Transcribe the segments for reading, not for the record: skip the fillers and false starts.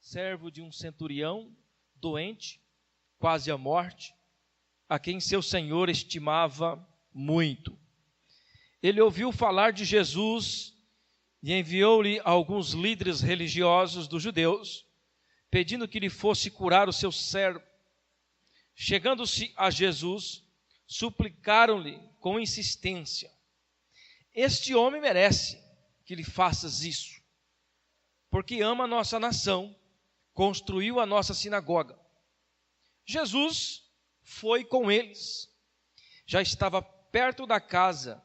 servo de um centurião doente, quase à morte, a quem seu senhor estimava muito. Ele ouviu falar de Jesus e enviou-lhe alguns líderes religiosos dos judeus, pedindo que lhe fosse curar o seu servo. Chegando-se a Jesus, suplicaram-lhe com insistência: este homem merece que lhe faças isso, porque ama a nossa nação, construiu a nossa sinagoga. Jesus foi com eles. Já estava perto da casa,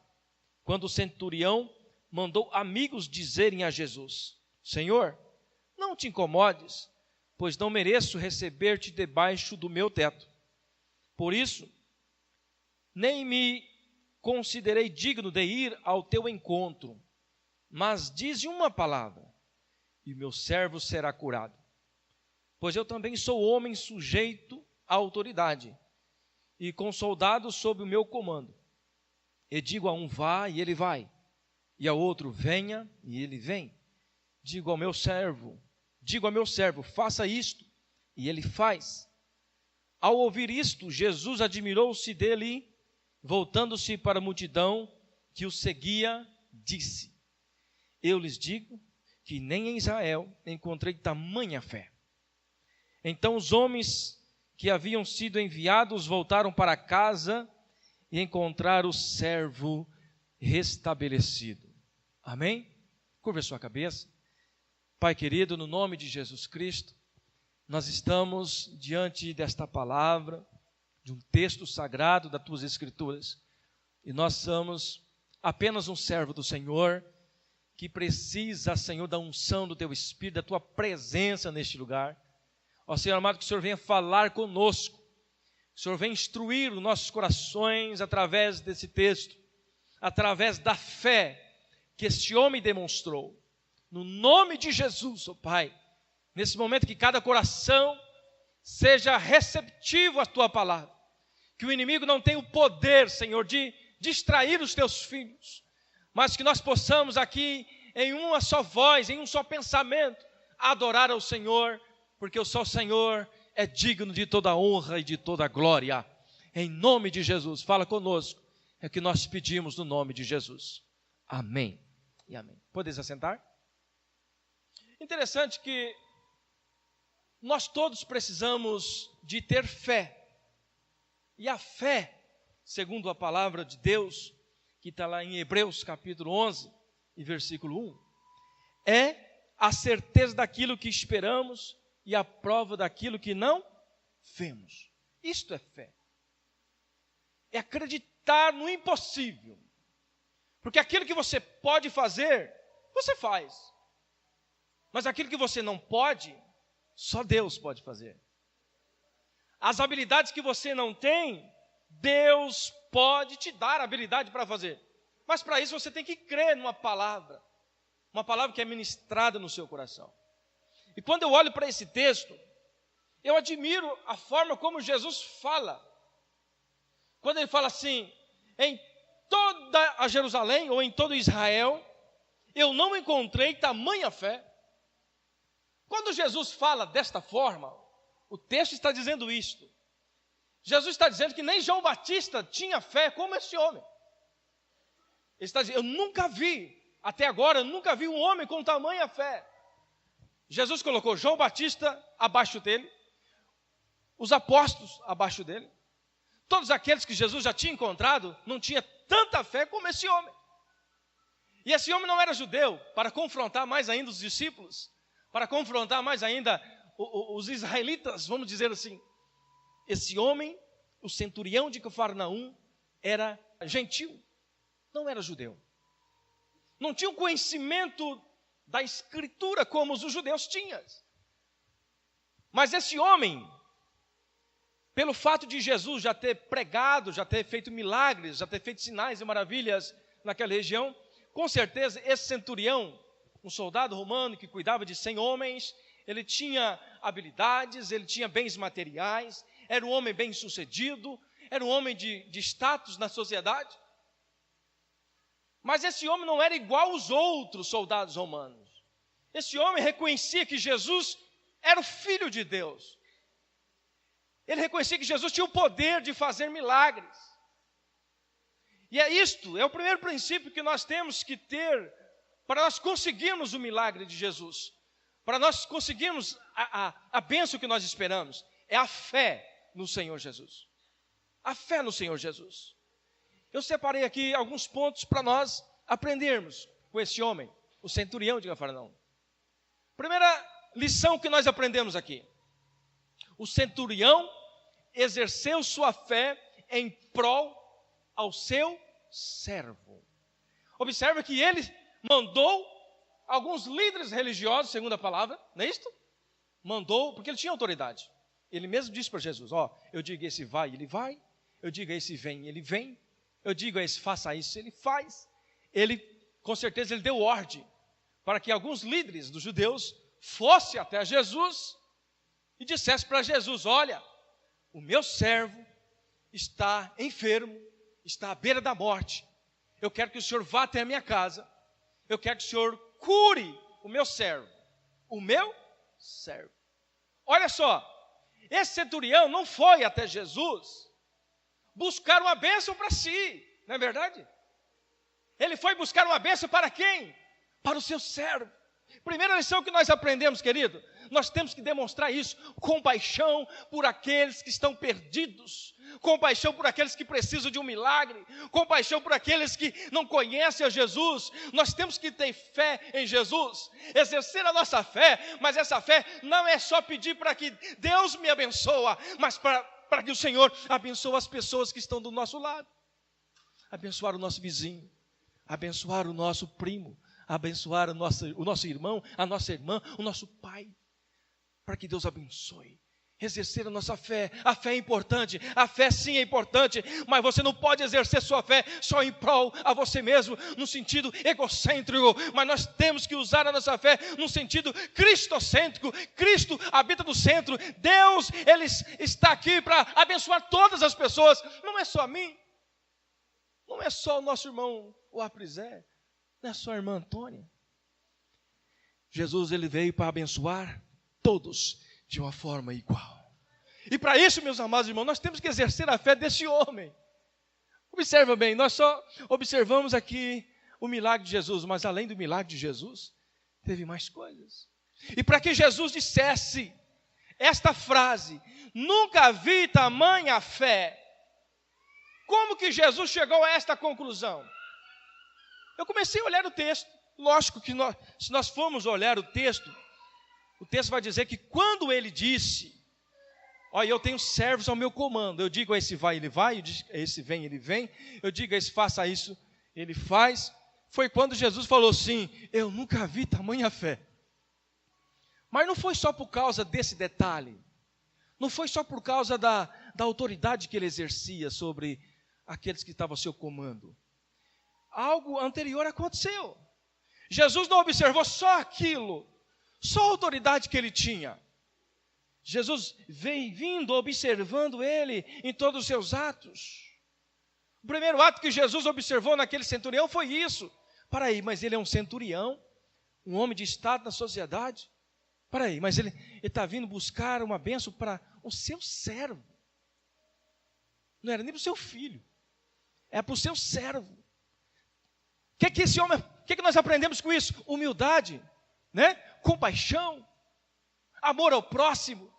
quando o centurião mandou amigos dizerem a Jesus: Senhor, não te incomodes, pois não mereço receber-te debaixo do meu teto. Por isso, nem me considerei digno de ir ao teu encontro, mas dize uma palavra, e meu servo será curado. Pois eu também sou homem sujeito à autoridade, e com soldados sob o meu comando. E digo a um: vá, e ele vai, e a outro: venha, e ele vem. Digo a meu servo, faça isto, e ele faz. Ao ouvir isto, Jesus admirou-se dele e, voltando-se para a multidão que o seguia, disse: eu lhes digo que nem em Israel encontrei tamanha fé. Então os homens que haviam sido enviados voltaram para casa e encontraram o servo restabelecido. Amém? Curva a sua cabeça. Pai querido, no nome de Jesus Cristo, nós estamos diante desta palavra, de um texto sagrado das tuas escrituras, e nós somos apenas um servo do Senhor, que precisa, Senhor, da unção do teu Espírito, da tua presença neste lugar. Ó Senhor amado, que o Senhor venha falar conosco, que o Senhor venha instruir os nossos corações através desse texto, através da fé que este homem demonstrou. No nome de Jesus, ó Pai, nesse momento que cada coração seja receptivo à tua palavra, que o inimigo não tenha o poder, Senhor, de distrair os teus filhos, mas que nós possamos aqui, em uma só voz, em um só pensamento, adorar ao Senhor, porque só o Senhor é digno de toda honra e de toda glória. Em nome de Jesus, fala conosco, é o que nós pedimos no nome de Jesus. Amém e amém. Podeis assentar? Interessante que nós todos precisamos de ter fé. E a fé, segundo a palavra de Deus, que está lá em Hebreus capítulo 11 e versículo 1, é a certeza daquilo que esperamos e a prova daquilo que não vemos. Isto é fé. É acreditar no impossível. Porque aquilo que você pode fazer, você faz. Mas aquilo que você não pode, só Deus pode fazer. As habilidades que você não tem, Deus pode te dar habilidade para fazer. Mas para isso você tem que crer numa palavra. Uma palavra que é ministrada no seu coração. E quando eu olho para esse texto, eu admiro a forma como Jesus fala. Quando ele fala assim: em toda a Jerusalém, ou em todo Israel, eu não encontrei tamanha fé. Quando Jesus fala desta forma, o texto está dizendo isto. Jesus está dizendo que nem João Batista tinha fé como esse homem. Ele está dizendo: eu nunca vi, até agora, eu nunca vi um homem com tamanha fé. Jesus colocou João Batista abaixo dele, os apóstolos abaixo dele. Todos aqueles que Jesus já tinha encontrado não tinha tanta fé como esse homem. E esse homem não era judeu, para confrontar mais ainda os discípulos, para confrontar mais ainda os israelitas, vamos dizer assim. Esse homem, o centurião de Cafarnaum, era gentil, não era judeu. Não tinha o conhecimento da escritura como os judeus tinham. Mas esse homem, pelo fato de Jesus já ter pregado, já ter feito milagres, já ter feito sinais e maravilhas naquela região, com certeza esse centurião, um soldado romano que cuidava de 100 homens, ele tinha habilidades, ele tinha bens materiais, era um homem bem sucedido, era um homem de status na sociedade. Mas esse homem não era igual aos outros soldados romanos. Esse homem reconhecia que Jesus era o Filho de Deus. Ele reconhecia que Jesus tinha o poder de fazer milagres. E é o primeiro princípio que nós temos que ter para nós conseguirmos o milagre de Jesus. Para nós conseguirmos a bênção que nós esperamos. É a fé no Senhor Jesus. A fé no Senhor Jesus. Eu separei aqui alguns pontos para nós aprendermos com esse homem, o centurião de Cafarnaum. Primeira lição que nós aprendemos aqui. O centurião exerceu sua fé em prol ao seu servo. Observe que ele mandou alguns líderes religiosos, segundo a palavra, não é isto? Mandou, porque ele tinha autoridade. Ele mesmo disse para Jesus, eu digo a esse vai, ele vai. Eu digo a esse vem, ele vem. Eu digo a esse faça isso, ele faz. Ele, com certeza, ele deu ordem para que alguns líderes dos judeus fossem até Jesus e dissessem para Jesus, olha, o meu servo está enfermo, está à beira da morte. Eu quero que o Senhor vá até a minha casa. Eu quero que o Senhor cure o meu servo. O meu servo. Olha só, esse centurião não foi até Jesus buscar uma bênção para si, não é verdade? Ele foi buscar uma bênção para quem? Para o seu servo. Primeira lição que nós aprendemos, querido, nós temos que demonstrar isso, compaixão por aqueles que estão perdidos, compaixão por aqueles que precisam de um milagre, compaixão por aqueles que não conhecem a Jesus. Nós temos que ter fé em Jesus, exercer a nossa fé, mas essa fé não é só pedir para que Deus me abençoe, mas para que o Senhor abençoe as pessoas que estão do nosso lado, abençoar o nosso vizinho, abençoar o nosso primo, abençoar o nosso irmão, a nossa irmã, o nosso pai, para que Deus abençoe, exercer a nossa fé. A fé é importante, a fé sim é importante, mas você não pode exercer sua fé só em prol a você mesmo, no sentido egocêntrico, mas nós temos que usar a nossa fé no sentido cristocêntrico. Cristo habita no centro, Deus, Ele está aqui para abençoar todas as pessoas, não é só a mim, não é só o nosso irmão, o Aprizé, não é só a irmã Antônia. Jesus, ele veio para abençoar todos de uma forma igual. E para isso, meus amados irmãos, nós temos que exercer a fé desse homem. Observa bem, nós só observamos aqui o milagre de Jesus, mas além do milagre de Jesus, teve mais coisas. E para que Jesus dissesse esta frase, nunca vi tamanha fé, como que Jesus chegou a esta conclusão? Eu comecei a olhar o texto. Lógico que se nós formos olhar o texto vai dizer que quando ele disse, olha, eu tenho servos ao meu comando, eu digo a esse vai, ele vai, eu digo a esse vem, ele vem, eu digo a esse faça isso, ele faz. Foi quando Jesus falou assim, eu nunca vi tamanha fé. Mas não foi só por causa desse detalhe, não foi só por causa da autoridade que ele exercia sobre aqueles que estavam ao seu comando. Algo anterior aconteceu. Jesus não observou só aquilo, só a autoridade que ele tinha. Jesus veio vindo, observando ele em todos os seus atos. O primeiro ato que Jesus observou naquele centurião foi isso. Para aí, mas ele é um centurião, um homem de estado na sociedade. Para aí, mas ele está vindo buscar uma bênção para o seu servo. Não era nem para o seu filho, é para o seu servo. O que esse homem, o que nós aprendemos com isso? Humildade, né? Compaixão, amor ao próximo.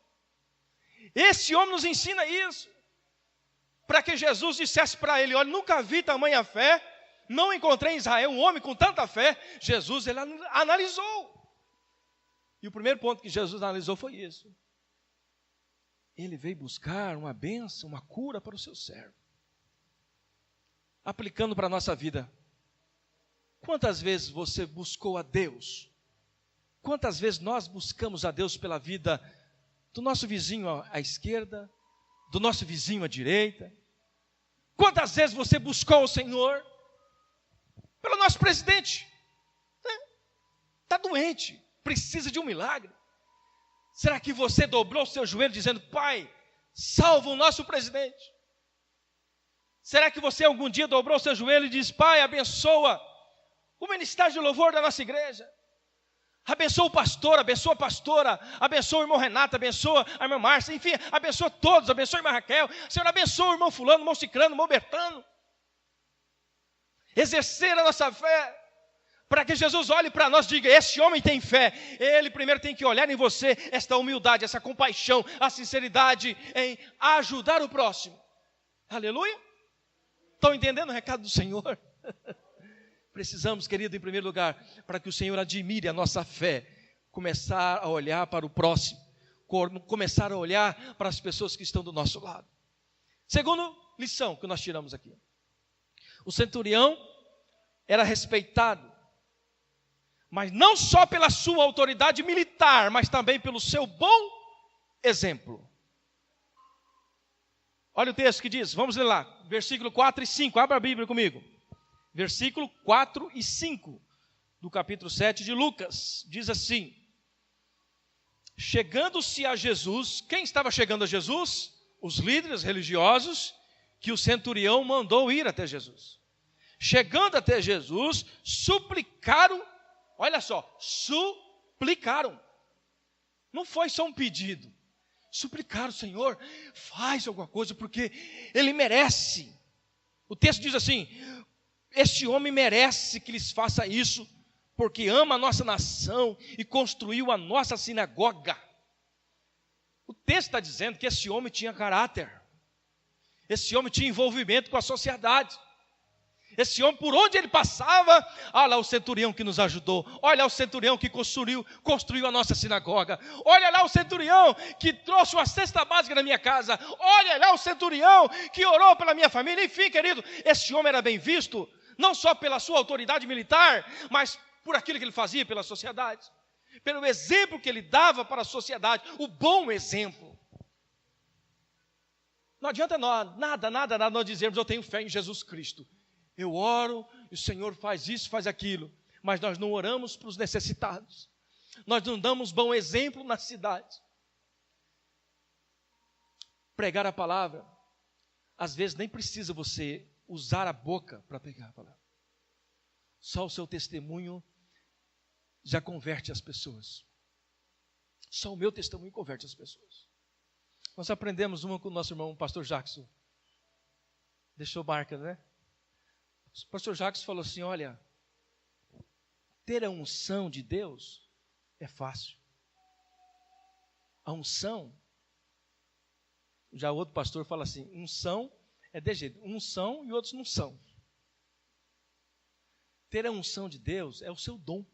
Esse homem nos ensina isso, para que Jesus dissesse para ele, olha, nunca vi tamanha fé, não encontrei em Israel um homem com tanta fé. Jesus, ele analisou, e o primeiro ponto que Jesus analisou foi isso. Ele veio buscar uma bênção, uma cura para o seu servo. Aplicando para a nossa vida, quantas vezes você buscou a Deus? Quantas vezes nós buscamos a Deus pela vida do nosso vizinho à esquerda, do nosso vizinho à direita? Quantas vezes você buscou o Senhor pelo nosso presidente? Está doente, precisa de um milagre. Será que você dobrou o seu joelho dizendo, Pai, salva o nosso presidente? Será que você algum dia dobrou o seu joelho e disse, Pai, abençoa o ministério de louvor da nossa igreja? Abençoa o pastor, abençoa a pastora, abençoa o irmão Renato, abençoa a irmã Márcia, enfim, abençoa todos, abençoa a irmã Raquel, Senhor, abençoa o irmão fulano, o irmão ciclano, o irmão Bertano. Exercer a nossa fé, para que Jesus olhe para nós e diga, esse homem tem fé. Ele primeiro tem que olhar em você esta humildade, essa compaixão, a sinceridade em ajudar o próximo. Aleluia? Estão entendendo o recado do Senhor? Precisamos, querido, em primeiro lugar, para que o Senhor admire a nossa fé, começar a olhar para o próximo, começar a olhar para as pessoas que estão do nosso lado. Segunda lição que nós tiramos aqui. O centurião era respeitado, mas não só pela sua autoridade militar, mas também pelo seu bom exemplo. Olha o texto que diz, vamos ler lá, versículo 4 e 5, abra a Bíblia comigo. Versículo 4 e 5 do capítulo 7 de Lucas, diz assim: chegando-se a Jesus, quem estava chegando a Jesus? Os líderes religiosos que o centurião mandou ir até Jesus. Chegando até Jesus, suplicaram, olha só, suplicaram. Não foi só um pedido, suplicaram, Senhor, faz alguma coisa, porque ele merece. O texto diz assim, este homem merece que lhes faça isso, porque ama a nossa nação e construiu a nossa sinagoga. O texto está dizendo que esse homem tinha caráter, esse homem tinha envolvimento com a sociedade. Esse homem, por onde ele passava, olha lá o centurião que nos ajudou, olha lá o centurião que construiu a nossa sinagoga, olha lá o centurião que trouxe uma cesta básica na minha casa, olha lá o centurião que orou pela minha família. Enfim, querido, esse homem era bem visto, não só pela sua autoridade militar, mas por aquilo que ele fazia pela sociedade, pelo exemplo que ele dava para a sociedade, o bom exemplo. Não adianta nada nós dizermos, eu tenho fé em Jesus Cristo. Eu oro, e o Senhor faz isso, faz aquilo, mas nós não oramos para os necessitados, nós não damos bom exemplo na cidade. Pregar a palavra, às vezes nem precisa você usar a boca para pregar a palavra, só o seu testemunho já converte as pessoas, só o meu testemunho converte as pessoas. Nós aprendemos uma com o nosso irmão, o pastor Jackson, deixou marca, né? O pastor Jacques falou assim, olha, ter a unção de Deus é fácil. A unção, já outro pastor fala assim, unção é de jeito, uns são e outros não são. Ter a unção de Deus é o seu dom,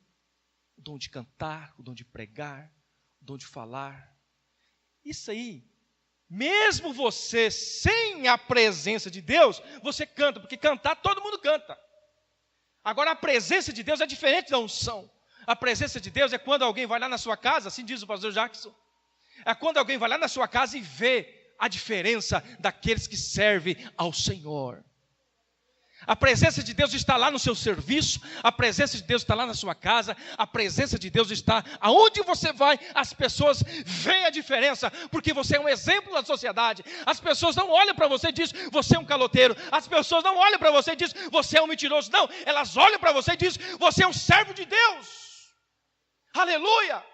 o dom de cantar, o dom de pregar, o dom de falar. Isso aí, mesmo você sem a presença de Deus, você canta, porque cantar todo mundo canta. Agora a presença de Deus é diferente da unção. A presença de Deus é quando alguém vai lá na sua casa, assim diz o pastor Jackson, é quando alguém vai lá na sua casa e vê a diferença daqueles que servem ao Senhor. A presença de Deus está lá no seu serviço, a presença de Deus está lá na sua casa, a presença de Deus está aonde você vai, as pessoas veem a diferença, porque você é um exemplo da sociedade. As pessoas não olham para você e dizem, você é um caloteiro. As pessoas não olham para você e dizem, você é um mentiroso. Não, elas olham para você e dizem, você é um servo de Deus. Aleluia!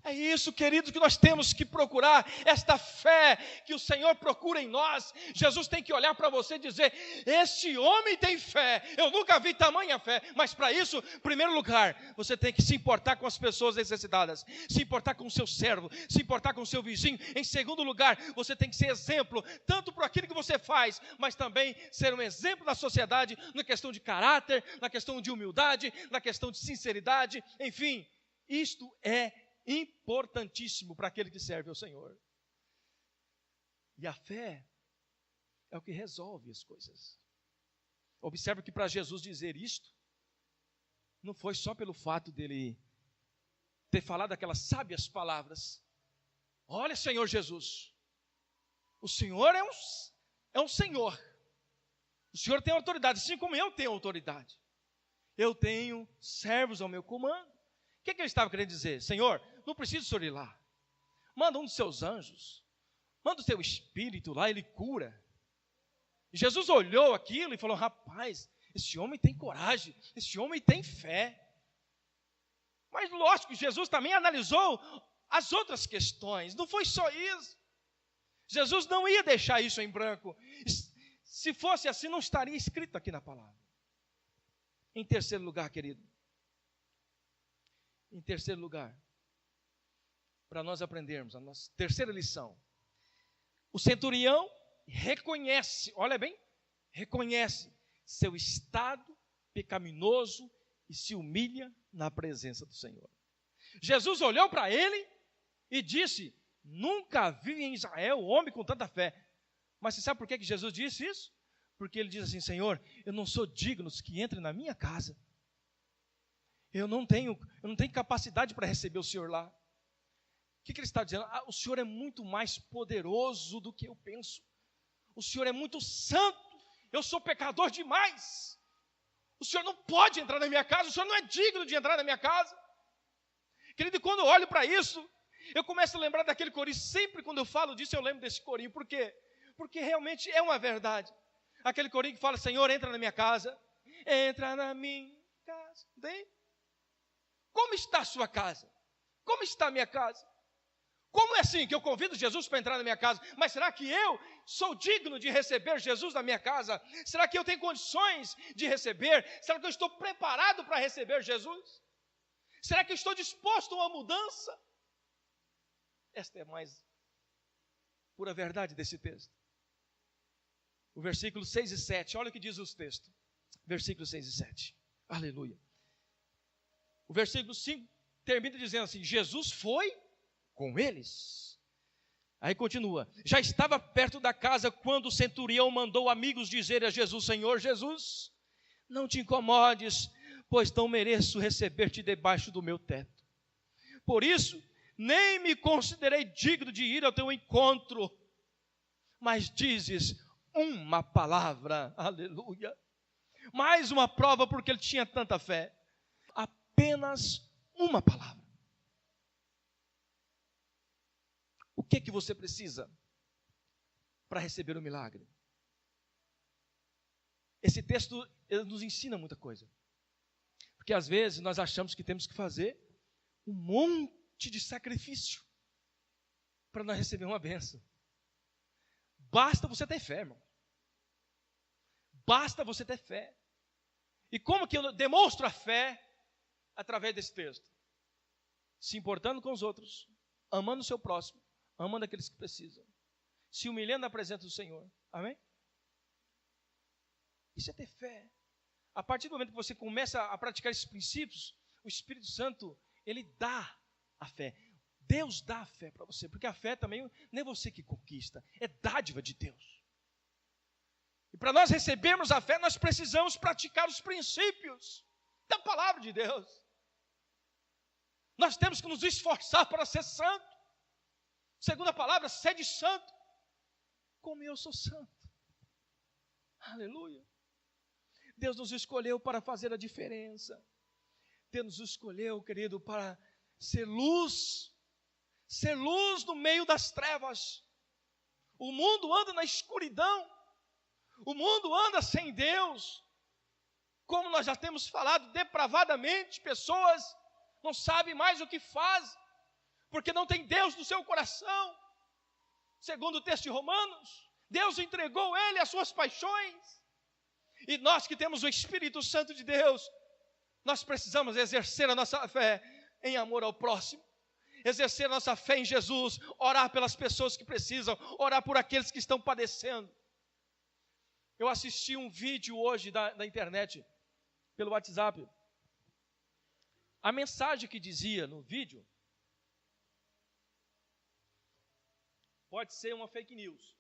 É isso, querido, que nós temos que procurar, esta fé que o Senhor procura em nós. Jesus tem que olhar para você e dizer, este homem tem fé, eu nunca vi tamanha fé. Mas para isso, em primeiro lugar, você tem que se importar com as pessoas necessitadas, se importar com o seu servo, se importar com o seu vizinho. Em segundo lugar, você tem que ser exemplo, tanto por aquilo que você faz, mas também ser um exemplo da sociedade, na questão de caráter, na questão de humildade, na questão de sinceridade, enfim, isto é importantíssimo para aquele que serve ao Senhor. E a fé é o que resolve as coisas. Observe que para Jesus dizer isto, não foi só pelo fato dele ter falado aquelas sábias palavras. Olha, Senhor Jesus, o Senhor é um Senhor. O Senhor tem autoridade, assim como eu tenho autoridade. Eu tenho servos ao meu comando. O que ele estava querendo dizer? Senhor, não precisa o Senhor ir lá. Manda um dos seus anjos. Manda o seu espírito lá, ele cura. E Jesus olhou aquilo e falou, rapaz, esse homem tem coragem, esse homem tem fé. Mas lógico, Jesus também analisou as outras questões, não foi só isso. Jesus não ia deixar isso em branco. Se fosse assim, não estaria escrito aqui na palavra. Em terceiro lugar, querido, em terceiro lugar, para nós aprendermos a nossa terceira lição, o centurião reconhece, olha bem, reconhece seu estado pecaminoso e se humilha na presença do Senhor. Jesus olhou para ele e disse: nunca vi em Israel homem com tanta fé. Mas você sabe por que Jesus disse isso? Porque ele diz assim: Senhor, eu não sou digno que entre na minha casa. Eu não tenho capacidade para receber o Senhor lá. O que ele está dizendo? O Senhor é muito mais poderoso do que eu penso. O Senhor é muito santo. Eu sou pecador demais. O Senhor não pode entrar na minha casa. O Senhor não é digno de entrar na minha casa. Querido, quando eu olho para isso, eu começo a lembrar daquele corinho. Sempre quando eu falo disso, eu lembro desse corinho. Por quê? Porque realmente é uma verdade. Aquele corinho que fala: Senhor, entra na minha casa. Entra na minha casa. Bem? Como está a sua casa? Como está a minha casa? Como é assim que eu convido Jesus para entrar na minha casa? Mas será que eu sou digno de receber Jesus na minha casa? Será que eu tenho condições de receber? Será que eu estou preparado para receber Jesus? Será que eu estou disposto a uma mudança? Esta é a mais pura verdade desse texto. O versículo 6 e 7, olha o que diz o texto. Versículo 6 e 7. Aleluia. O versículo 5 termina dizendo assim: Jesus foi com eles. Aí continua: já estava perto da casa quando o centurião mandou amigos dizer a Jesus: Senhor Jesus, não te incomodes, pois não mereço receber-te debaixo do meu teto. Por isso, nem me considerei digno de ir ao teu encontro, mas dizes uma palavra. Aleluia. Mais uma prova porque ele tinha tanta fé. Apenas uma palavra. O que você precisa para receber o milagre? Esse texto nos ensina muita coisa. Porque às vezes nós achamos que temos que fazer um monte de sacrifício para nós receber uma bênção. Basta você ter fé, irmão. Basta você ter fé. E como que eu demonstro a fé? Através desse texto. Se importando com os outros, amando o seu próximo, amando aqueles que precisam, se humilhando na presença do Senhor. Amém? Isso é ter fé. A partir do momento que você começa a praticar esses princípios, o Espírito Santo, ele dá a fé. Deus dá a fé para você, porque a fé também não é você que conquista, é dádiva de Deus. E para nós recebermos a fé, nós precisamos praticar os princípios da palavra de Deus. Nós temos que nos esforçar para ser santo. Segundo a palavra, sede santo, como eu sou santo. Aleluia. Deus nos escolheu para fazer a diferença. Deus nos escolheu, querido, para ser luz no meio das trevas. O mundo anda na escuridão. O mundo anda sem Deus. Como nós já temos falado, depravadamente, pessoas não sabem mais o que fazem, porque não tem Deus no seu coração. Segundo o texto de Romanos, Deus entregou ele às suas paixões. E nós que temos o Espírito Santo de Deus, nós precisamos exercer a nossa fé em amor ao próximo, exercer a nossa fé em Jesus, orar pelas pessoas que precisam, orar por aqueles que estão padecendo. Eu assisti um vídeo hoje da internet, pelo WhatsApp. A mensagem que dizia no vídeo pode ser uma fake news,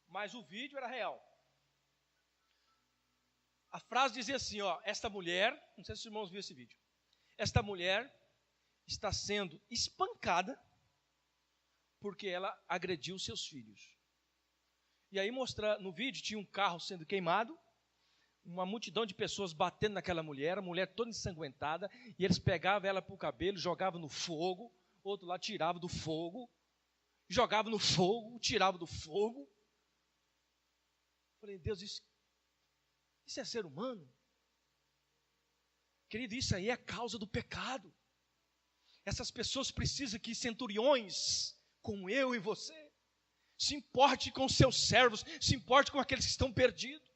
mas o vídeo era real. A frase dizia assim, esta mulher, não sei se os irmãos viram esse vídeo, esta mulher está sendo espancada porque ela agrediu seus filhos. E aí no vídeo tinha um carro sendo queimado, uma multidão de pessoas batendo naquela mulher, a mulher toda ensanguentada, e eles pegavam ela pelo cabelo, jogavam no fogo, outro lá tirava do fogo, jogava no fogo, tirava do fogo. Falei, Deus, isso é ser humano? Querido, isso aí é a causa do pecado. Essas pessoas precisam que centuriões, como eu e você, se importe com seus servos, se importe com aqueles que estão perdidos.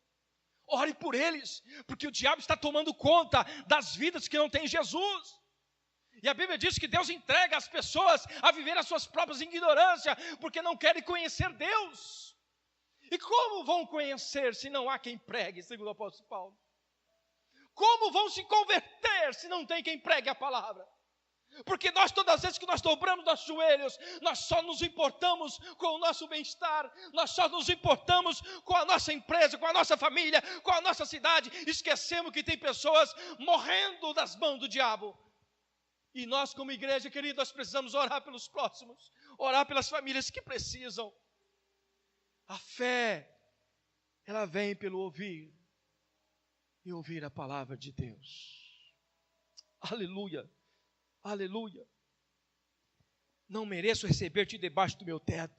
Ore por eles, porque o diabo está tomando conta das vidas que não têm Jesus. E a Bíblia diz que Deus entrega as pessoas a viver as suas próprias ignorâncias, porque não querem conhecer Deus. E como vão conhecer se não há quem pregue, segundo o apóstolo Paulo? Como vão se converter se não tem quem pregue a palavra? Porque nós, todas as vezes que nós dobramos nossos joelhos, nós só nos importamos com o nosso bem-estar, nós só nos importamos com a nossa empresa, com a nossa família, com a nossa cidade. Esquecemos que tem pessoas morrendo das mãos do diabo. E nós, como igreja, querido, nós precisamos orar pelos próximos, orar pelas famílias que precisam. A fé, ela vem pelo ouvir, e ouvir a palavra de Deus. Aleluia, aleluia. Não mereço receber-te debaixo do meu teto.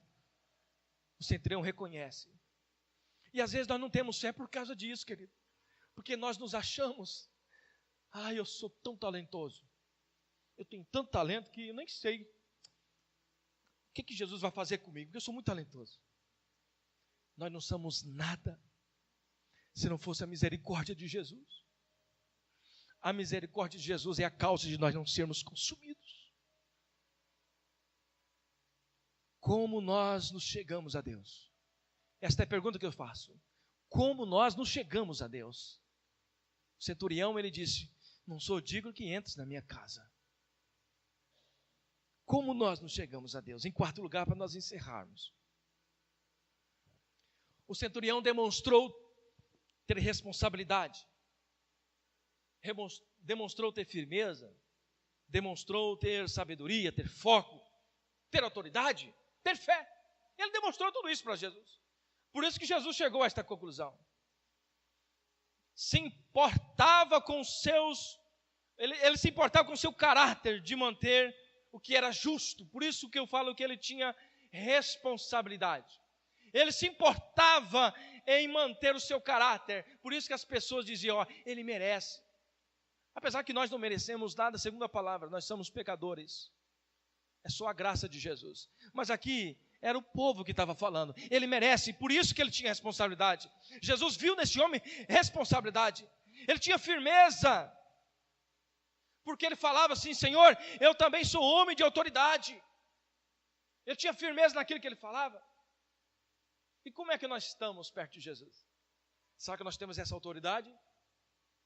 O centurião reconhece. E às vezes nós não temos fé por causa disso, querido. Porque nós nos achamos, eu sou tão talentoso. Eu tenho tanto talento que eu nem sei o que Jesus vai fazer comigo, porque eu sou muito talentoso. Nós não somos nada se não fosse a misericórdia de Jesus. A misericórdia de Jesus é a causa de nós não sermos consumidos. Como nós nos chegamos a Deus? Esta é a pergunta que eu faço. Como nós nos chegamos a Deus? O centurião, ele disse, não sou digno que entres na minha casa. Como nós nos chegamos a Deus? Em quarto lugar, para nós encerrarmos. O centurião demonstrou ter responsabilidade, demonstrou ter firmeza, demonstrou ter sabedoria, ter foco, ter autoridade, ter fé. Ele demonstrou tudo isso para Jesus. Por isso que Jesus chegou a esta conclusão. Se importava com seus, ele se importava com o seu caráter de manter o que era justo. Por isso que eu falo que ele tinha responsabilidade. Ele se importava em manter o seu caráter. Por isso que as pessoas diziam, ele merece. Apesar que nós não merecemos nada, segundo a palavra, nós somos pecadores. É só a graça de Jesus. Mas aqui era o povo que estava falando. Ele merece, por isso que ele tinha responsabilidade. Jesus viu nesse homem responsabilidade. Ele tinha firmeza. Porque ele falava assim, Senhor, eu também sou homem de autoridade. Ele tinha firmeza naquilo que ele falava. E como é que nós estamos perto de Jesus? Será que nós temos essa autoridade?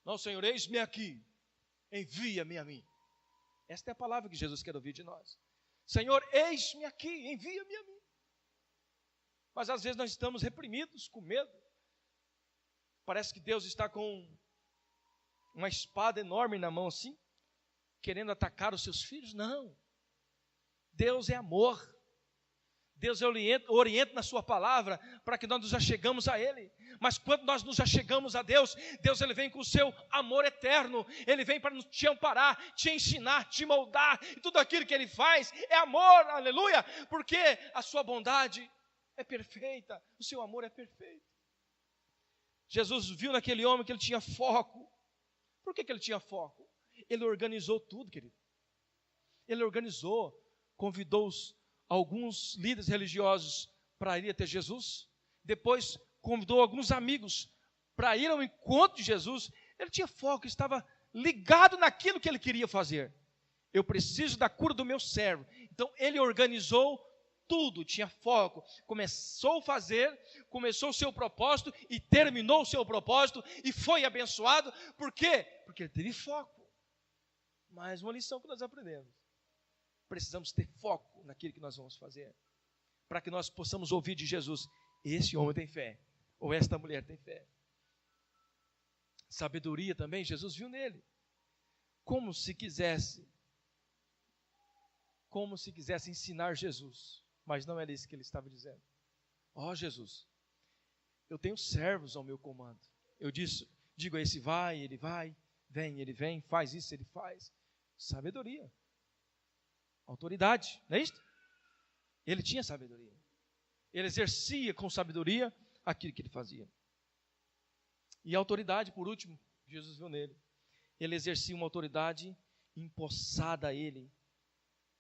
Não, Senhor, eis-me aqui, envia-me a mim. Esta é a palavra que Jesus quer ouvir de nós. Senhor, eis-me aqui, envia-me a mim. Mas às vezes nós estamos reprimidos, com medo. Parece que Deus está com uma espada enorme na mão assim, querendo atacar os seus filhos. Não. Deus é amor. Deus orienta na sua palavra para que nós nos achegamos a Ele. Mas quando nós nos achegamos a Deus, Deus ele vem com o seu amor eterno. Ele vem para te amparar, te ensinar, te moldar. E tudo aquilo que Ele faz é amor, aleluia. Porque a sua bondade é perfeita, o seu amor é perfeito. Jesus viu naquele homem que ele tinha foco. Por que ele tinha foco? Ele organizou tudo, querido. Ele organizou, convidou alguns líderes religiosos para ir até Jesus, depois convidou alguns amigos para ir ao encontro de Jesus. Ele tinha foco, estava ligado naquilo que ele queria fazer. Eu preciso da cura do meu servo. Então ele organizou tudo, tinha foco, começou a fazer, começou o seu propósito e terminou o seu propósito e foi abençoado. Por quê? Porque ele teve foco. Mais uma lição que nós aprendemos. Precisamos ter foco naquilo que nós vamos fazer, para que nós possamos ouvir de Jesus, esse homem tem fé, ou esta mulher tem fé. Sabedoria também, Jesus viu nele, como se quisesse ensinar Jesus, mas não era isso que ele estava dizendo. Jesus, eu tenho servos ao meu comando, eu digo a esse vai, ele vai, vem, ele vem, faz isso, ele faz. Sabedoria. Autoridade, não é isso? Ele tinha sabedoria. Ele exercia com sabedoria aquilo que ele fazia. E a autoridade, por último, Jesus viu nele. ele exercia uma autoridade empossada a ele.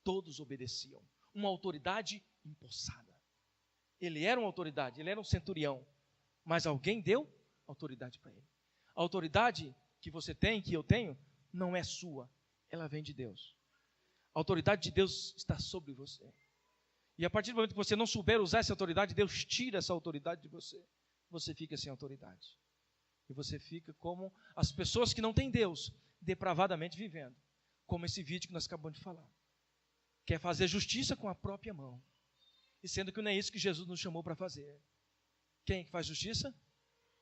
Todos obedeciam. Uma autoridade empossada. Ele era uma autoridade, ele era um centurião, mas alguém deu autoridade para ele. A autoridade que você tem, que eu tenho, não é sua, ela vem de Deus. A autoridade de Deus está sobre você. E a partir do momento que você não souber usar essa autoridade, Deus tira essa autoridade de você. Você fica sem autoridade. E você fica como as pessoas que não têm Deus, depravadamente vivendo. Como esse vídeo que nós acabamos de falar. Quer fazer justiça com a própria mão. E sendo que não é isso que Jesus nos chamou para fazer. Quem que faz justiça?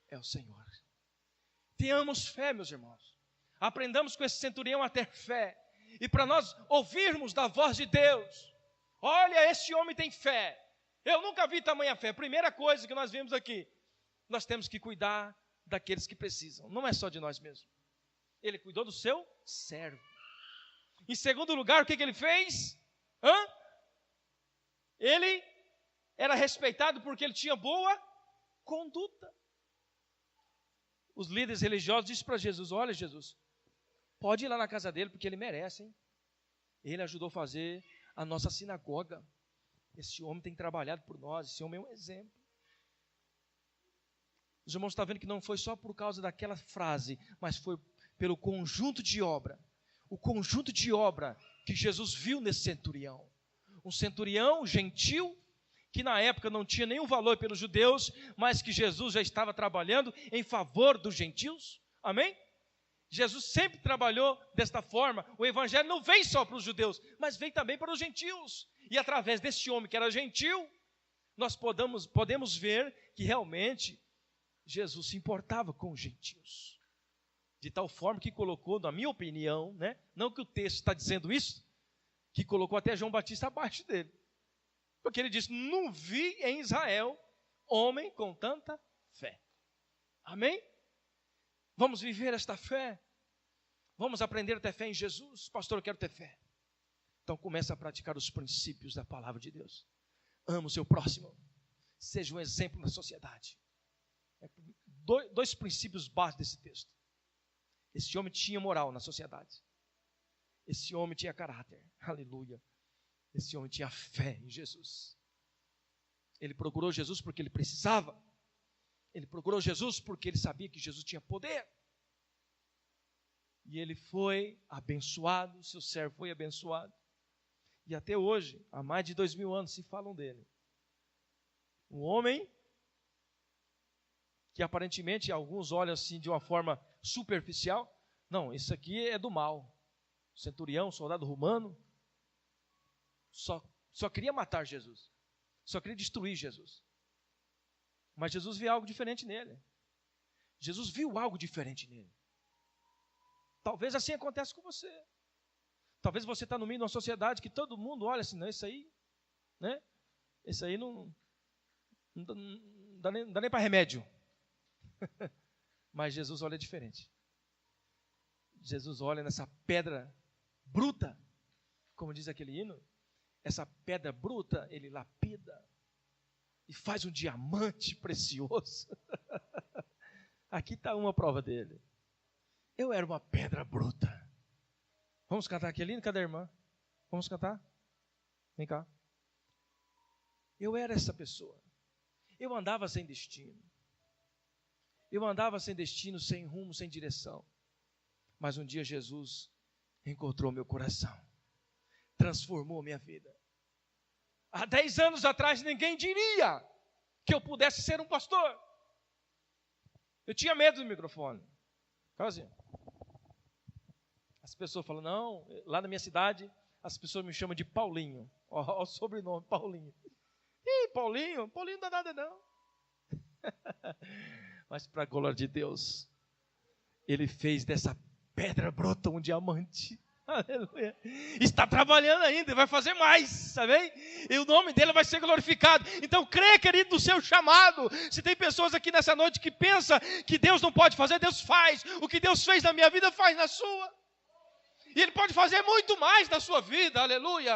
É o Senhor. Tenhamos fé, meus irmãos. Aprendamos com esse centurião a ter fé. E para nós ouvirmos da voz de Deus. Olha, esse homem tem fé. Eu nunca vi tamanha fé. Primeira coisa que nós vimos aqui. Nós temos que cuidar daqueles que precisam. Não é só de nós mesmos. Ele cuidou do seu servo. Em segundo lugar, o que ele fez? Ele era respeitado porque ele tinha boa conduta. Os líderes religiosos disseram para Jesus: olha, Jesus, pode ir lá na casa dele porque ele merece, hein? Ele ajudou a fazer a nossa sinagoga. Esse homem tem trabalhado por nós, esse homem é um exemplo. Os irmãos estão vendo que não foi só por causa daquela frase, mas foi pelo conjunto de obra. O conjunto de obra que Jesus viu nesse centurião. Um centurião gentil, que na época não tinha nenhum valor pelos judeus, mas que Jesus já estava trabalhando em favor dos gentios. Amém? Jesus sempre trabalhou desta forma. O evangelho não vem só para os judeus, mas vem também para os gentios. E através desse homem que era gentil, nós podemos ver que realmente Jesus se importava com os gentios. De tal forma que colocou, na minha opinião, né, não que o texto está dizendo isso, que colocou até João Batista abaixo dele. Porque ele disse: não vi em Israel homem com tanta fé. Amém? Vamos viver esta fé. Vamos aprender a ter fé em Jesus. Pastor, eu quero ter fé. Então comece a praticar os princípios da palavra de Deus. Ama o seu próximo. Seja um exemplo na sociedade. Dois princípios básicos desse texto. Esse homem tinha moral na sociedade. Esse homem tinha caráter. Aleluia. Esse homem tinha fé em Jesus. Ele procurou Jesus porque ele precisava. Ele procurou Jesus porque ele sabia que Jesus tinha poder. E ele foi abençoado, seu servo foi abençoado. E até hoje, há mais de 2000 anos, se falam dele. Um homem que aparentemente alguns olham assim de uma forma superficial. Não, isso aqui é do mal. Centurião, soldado romano, só queria matar Jesus. Só queria destruir Jesus. Mas Jesus viu algo diferente nele. Jesus viu algo diferente nele. Talvez assim acontece com você. Talvez você está no meio de uma sociedade que todo mundo olha assim, não, isso aí, né? Isso aí não dá nem para remédio. Mas Jesus olha diferente. Jesus olha nessa pedra bruta, como diz aquele hino, essa pedra bruta ele lapida e faz um diamante precioso. Aqui está uma prova dele. Eu era uma pedra bruta. Vamos cantar aquele hino? Cadê a irmã? Vamos cantar? Vem cá. Eu era essa pessoa. Eu andava sem destino. Eu andava sem destino, sem rumo, sem direção. Mas um dia Jesus encontrou meu coração. Transformou minha vida. Há 10 anos atrás ninguém diria que eu pudesse ser um pastor. Eu tinha medo do microfone. Assim. As pessoas falam, não, lá na minha cidade, as pessoas me chamam de Paulinho. Olha o sobrenome, Paulinho. Ih, Paulinho não dá nada não. Mas para a glória de Deus, Ele fez dessa pedra bruta um diamante. Aleluia. Está trabalhando ainda, vai fazer mais, sabe? E o nome dele vai ser glorificado. Então crê, querido, no seu chamado. Se tem pessoas aqui nessa noite que pensam que Deus não pode fazer, Deus faz. O que Deus fez na minha vida, faz na sua. E Ele pode fazer muito mais na sua vida, aleluia.